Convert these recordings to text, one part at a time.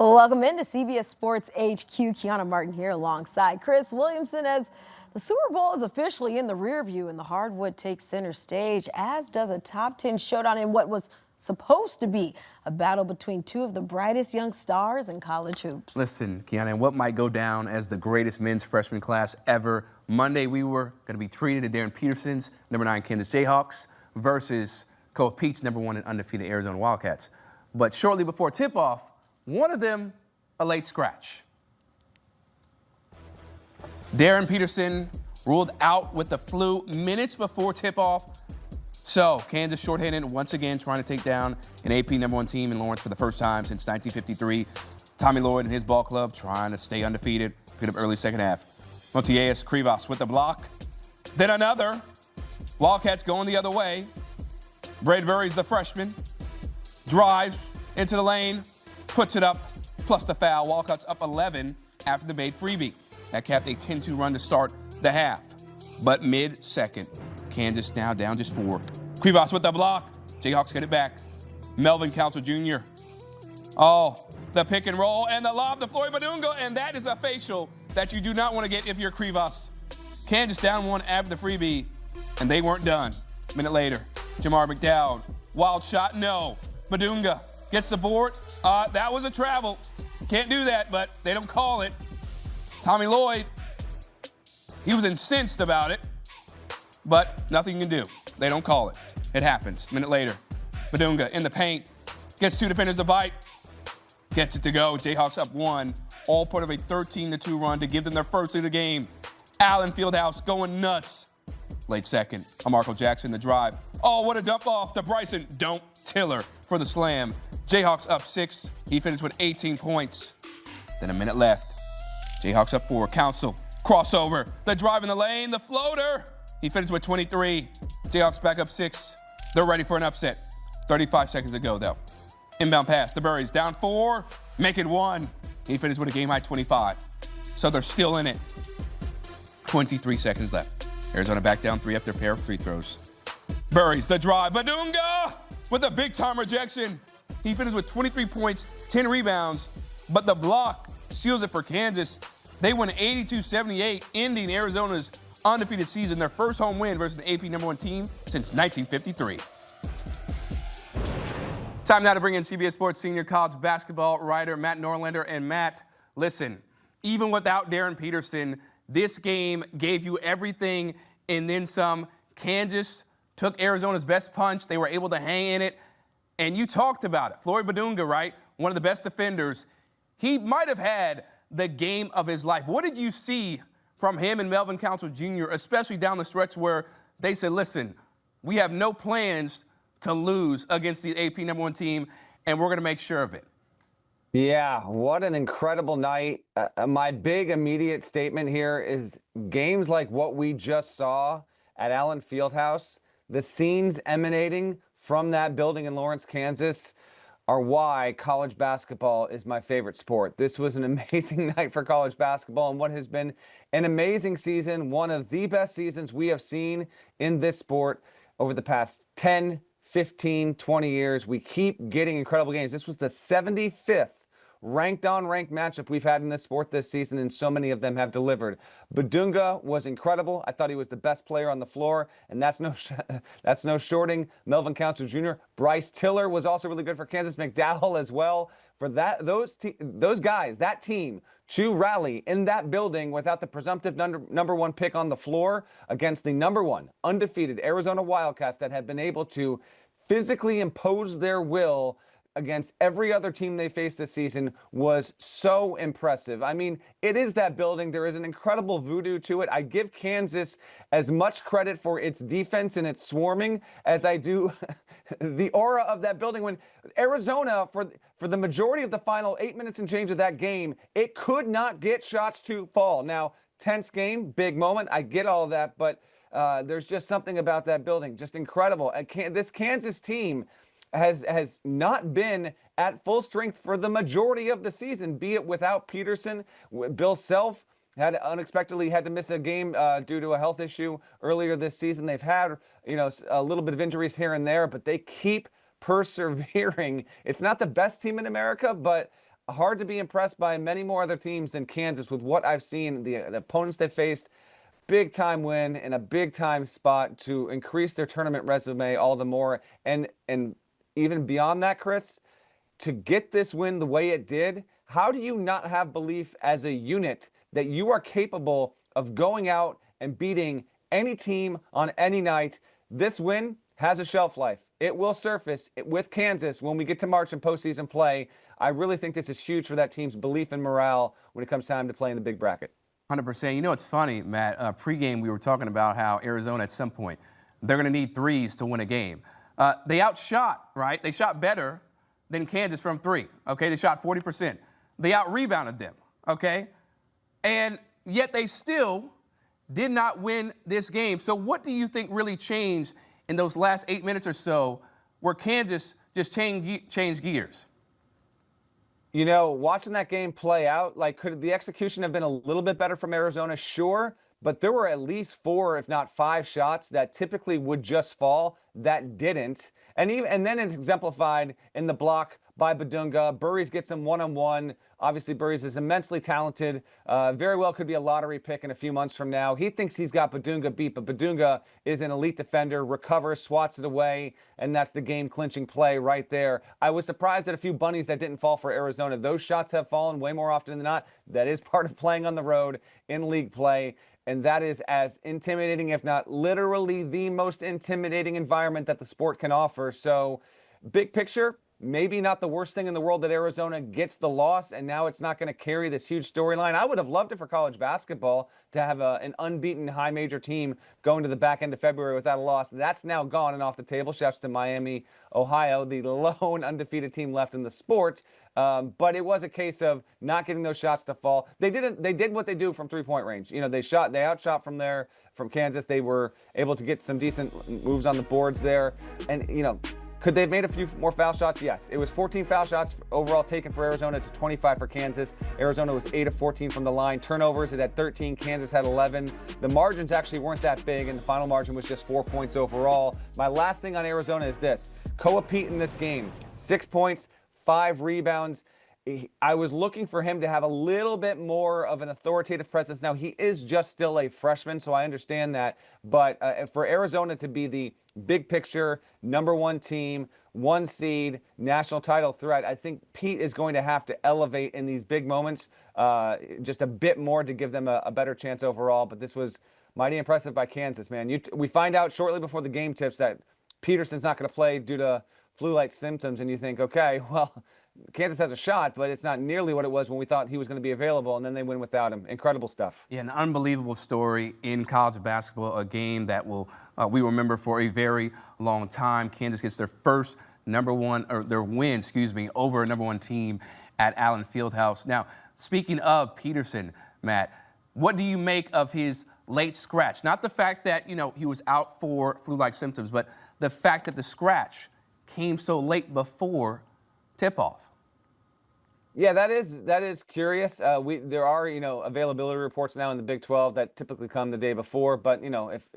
Well, welcome into CBS Sports HQ. Kiana Martin here alongside Chris Williamson as the Super Bowl is officially in the rear view and the hardwood takes center stage, as does a top 10 showdown in what was supposed to be a battle between two of the brightest young stars in college hoops. Listen, Kiana, and what might go down as the greatest men's freshman class ever. Monday, we were going to be treated to Darren Peterson's #9 Kansas Jayhawks versus Coach Pete's #1 and undefeated Arizona Wildcats. But shortly before tip-off, one of them a late scratch. Darren Peterson ruled out with the flu minutes before tip-off. So Kansas shorthanded once again, trying to take down an AP #1 team in Lawrence for the first time since 1953. Tommy Lloyd and his ball club trying to stay undefeated. Picked up early second half. Montias Krivas with the block. Then another. Wildcats going the other way. Braidbury's the freshman. Drives into the lane. Puts it up, plus the foul. Wildcats up 11 after the made freebie. That capped a 10-2 run to start the half. But mid-second, Kansas now down just 4. Krivas with the block. Jayhawks get it back. Melvin Council Jr. Oh, the pick and roll and the lob to Floyd Badunga, and that is a facial that you do not want to get if you're Krivas. Kansas down 1 after the freebie, and they weren't done. A minute later, Jamar McDowd. Wild shot, no. Badunga gets the board. That was a travel. Can't do that, but they don't call it. Tommy Lloyd, he was incensed about it, but nothing you can do. They don't call it. It happens. A minute later, Badunga in the paint, gets 2 defenders to bite, gets it to go. Jayhawks up 1, all part of a 13-2 run to give them their first of the game. Allen Fieldhouse going nuts. Late second, Marco Jackson the drive. Oh, what a dump off to Bryson. Don't Tiller for the slam. Jayhawks up 6. He finished with 18 points. Then a minute left. Jayhawks up 4. Council. Crossover. The drive in the lane. The floater. He finished with 23. Jayhawks back up 6. They're ready for an upset. 35 seconds to go, though. Inbound pass. The Burries down 4. Make it 1. He finished with a game-high 25. So they're still in it. 23 seconds left. Arizona back down 3 after a pair of free throws. Burries the drive. Badunga with a big-time rejection. He finished with 23 points, 10 rebounds, but the block seals it for Kansas. They win 82-78, ending Arizona's undefeated season, their first home win versus the AP #1 team since 1953. Time now to bring in CBS Sports senior college basketball writer Matt Norlander. And Matt, listen, even without Darren Peterson, this game gave you everything and then some. Kansas took Arizona's best punch. They were able to hang in it. And you talked about it. Floyd Badunga, right? One of the best defenders. He might have had the game of his life. What did you see from him and Melvin Council Jr., especially down the stretch where they said, listen, we have no plans to lose against the AP #1 team, and we're going to make sure of it? Yeah, what an incredible night. My big immediate statement here is games like what we just saw at Allen Fieldhouse, the scenes emanating from that building in Lawrence, Kansas, are why college basketball is my favorite sport. This was an amazing night for college basketball and what has been an amazing season, one of the best seasons we have seen in this sport over the past 10, 15, 20 years. We keep getting incredible games. This was the 75th ranked-on-ranked matchup we've had in this sport this season, and so many of them have delivered. Badunga was incredible. I thought he was the best player on the floor, and that's no shorting Melvin Council Jr. Bryce Tiller was also really good for Kansas. McDowell as well. For those guys, that team, to rally in that building without the presumptive number 1 pick on the floor against the #1 undefeated Arizona Wildcats that have been able to physically impose their will against every other team they faced this season was so impressive. I mean, it is that building. There is an incredible voodoo to it. I give Kansas as much credit for its defense and its swarming as I do the aura of that building. When Arizona, for the majority of the final 8 minutes and change of that game, it could not get shots to fall. Now, tense game, big moment. I get all of that, but there's just something about that building. Just incredible. This Kansas team has not been at full strength for the majority of the season, be it without Peterson. Bill Self had unexpectedly had to miss a game due to a health issue earlier this season. They've had, a little bit of injuries here and there, but they keep persevering. It's not the best team in America, but hard to be impressed by many more other teams than Kansas with what I've seen, the opponents they faced. Big time win in a big time spot to increase their tournament resume all the more. And even beyond that, Chris, to get this win the way it did, how do you not have belief as a unit that you are capable of going out and beating any team on any night? This win has a shelf life. It will surface with Kansas when we get to March and postseason play. I really think this is huge for that team's belief and morale when it comes time to play in the big bracket. 100%. You know, it's funny, Matt. Pregame, we were talking about how Arizona at some point, they're going to need threes to win a game. They outshot, right? They shot better than Kansas from three, okay? They shot 40%. They out-rebounded them, okay? And yet they still did not win this game. So what do you think really changed in those last 8 minutes or so where Kansas just changed gears? You know, watching that game play out, like, could the execution have been a little bit better from Arizona? Sure. But there were at least 4, if not 5 shots that typically would just fall that didn't. And then it's exemplified in the block by Badunga. Burries gets him one-on-one. Obviously, Burries is immensely talented. Very well could be a lottery pick in a few months from now. He thinks he's got Badunga beat, but Badunga is an elite defender, recovers, swats it away, and that's the game-clinching play right there. I was surprised at a few bunnies that didn't fall for Arizona. Those shots have fallen way more often than not. That is part of playing on the road in league play. And that is as intimidating, if not literally the most intimidating environment that the sport can offer. So, big picture, maybe not the worst thing in the world that Arizona gets the loss, and now it's not going to carry this huge storyline. I would have loved it for college basketball to have an unbeaten high major team going to the back end of February without a loss. That's now gone and off the table. Shouts to Miami, Ohio, the lone undefeated team left in the sport. But it was a case of not getting those shots to fall. They did what they do from three-point range. You know, they outshot from there, from Kansas. They were able to get some decent moves on the boards there. And, you know, could they have made a few more foul shots? Yes. It was 14 foul shots overall taken for Arizona to 25 for Kansas. Arizona was 8 of 14 from the line. Turnovers, it had 13. Kansas had 11. The margins actually weren't that big, and the final margin was just 4 points overall. My last thing on Arizona is this. Koa Pete in this game, 6 points, 5 rebounds. I was looking for him to have a little bit more of an authoritative presence. Now, he is just still a freshman, so I understand that. But for Arizona to be the big picture, #1 team, 1 seed, national title threat, I think Pete is going to have to elevate in these big moments just a bit more to give them a better chance overall. But this was mighty impressive by Kansas, man. We find out shortly before the game tips that Peterson's not going to play due to flu-like symptoms, and you think, okay, well, Kansas has a shot, but it's not nearly what it was when we thought he was going to be available, and then they win without him. Incredible stuff. Yeah, an unbelievable story in college basketball, a game that we remember for a very long time. Kansas gets their first win, over a #1 team at Allen Fieldhouse. Now, speaking of Peterson, Matt, what do you make of his late scratch? Not the fact that, you know, he was out for flu-like symptoms, but the fact that the scratch came so late before tip-off. Yeah, that is curious. There are, you know, availability reports now in the Big 12 that typically come the day before, but, you know, if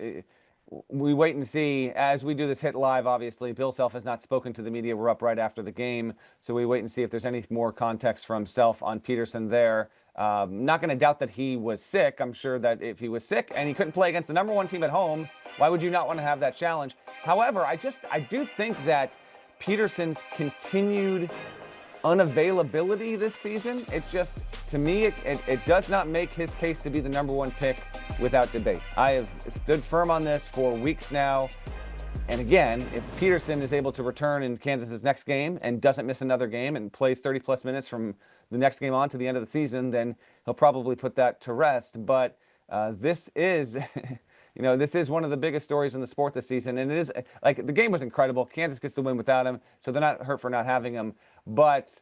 we wait and see as we do this hit live. Obviously, Bill Self has not spoken to the media. We're up right after the game, so we wait and see if there's any more context from Self on Peterson there. Not going to doubt that he was sick. I'm sure that if he was sick and he couldn't play against the #1 team at home, why would you not want to have that challenge? However, I do think that Peterson's continued unavailability this season, it just, to me, it does not make his case to be the #1 pick without debate. I have stood firm on this for weeks now. And again, if Peterson is able to return in Kansas's next game and doesn't miss another game and plays 30-plus minutes from the next game on to the end of the season, then he'll probably put that to rest. But this is... You know, this is one of the biggest stories in the sport this season. And it is, like, the game was incredible. Kansas gets the win without him, so they're not hurt for not having him. But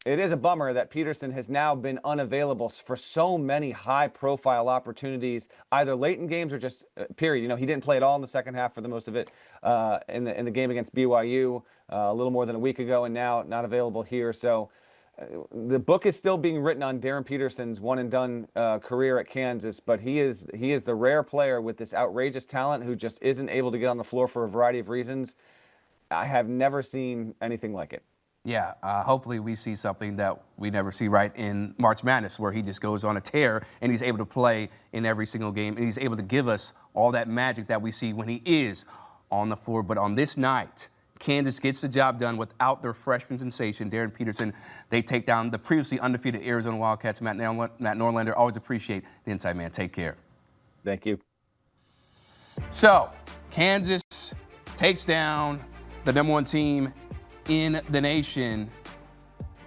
it is a bummer that Peterson has now been unavailable for so many high-profile opportunities, either late in games or just period. You know, he didn't play at all in the second half for the most of it in the game against BYU a little more than a week ago, and now not available here. So the book is still being written on Darren Peterson's one-and-done career at Kansas, but he is the rare player with this outrageous talent who just isn't able to get on the floor for a variety of reasons. I have never seen anything like it. Yeah, hopefully we see something that we never see right in March Madness, where he just goes on a tear and he's able to play in every single game and he's able to give us all that magic that we see when he is on the floor. But on this night, Kansas gets the job done without their freshman sensation, Darren Peterson. They take down the previously undefeated Arizona Wildcats. Matt Norlander, always appreciate the inside man. Take care. Thank you. So, Kansas takes down the #1 team in the nation.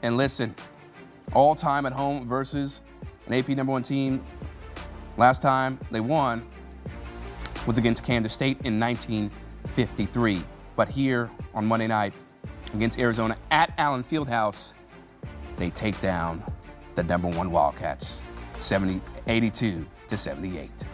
And listen, all time at home versus an AP #1 team. Last time they won was against Kansas State in 1953. But here on Monday night against Arizona at Allen Fieldhouse, they take down the #1 Wildcats, 82-78.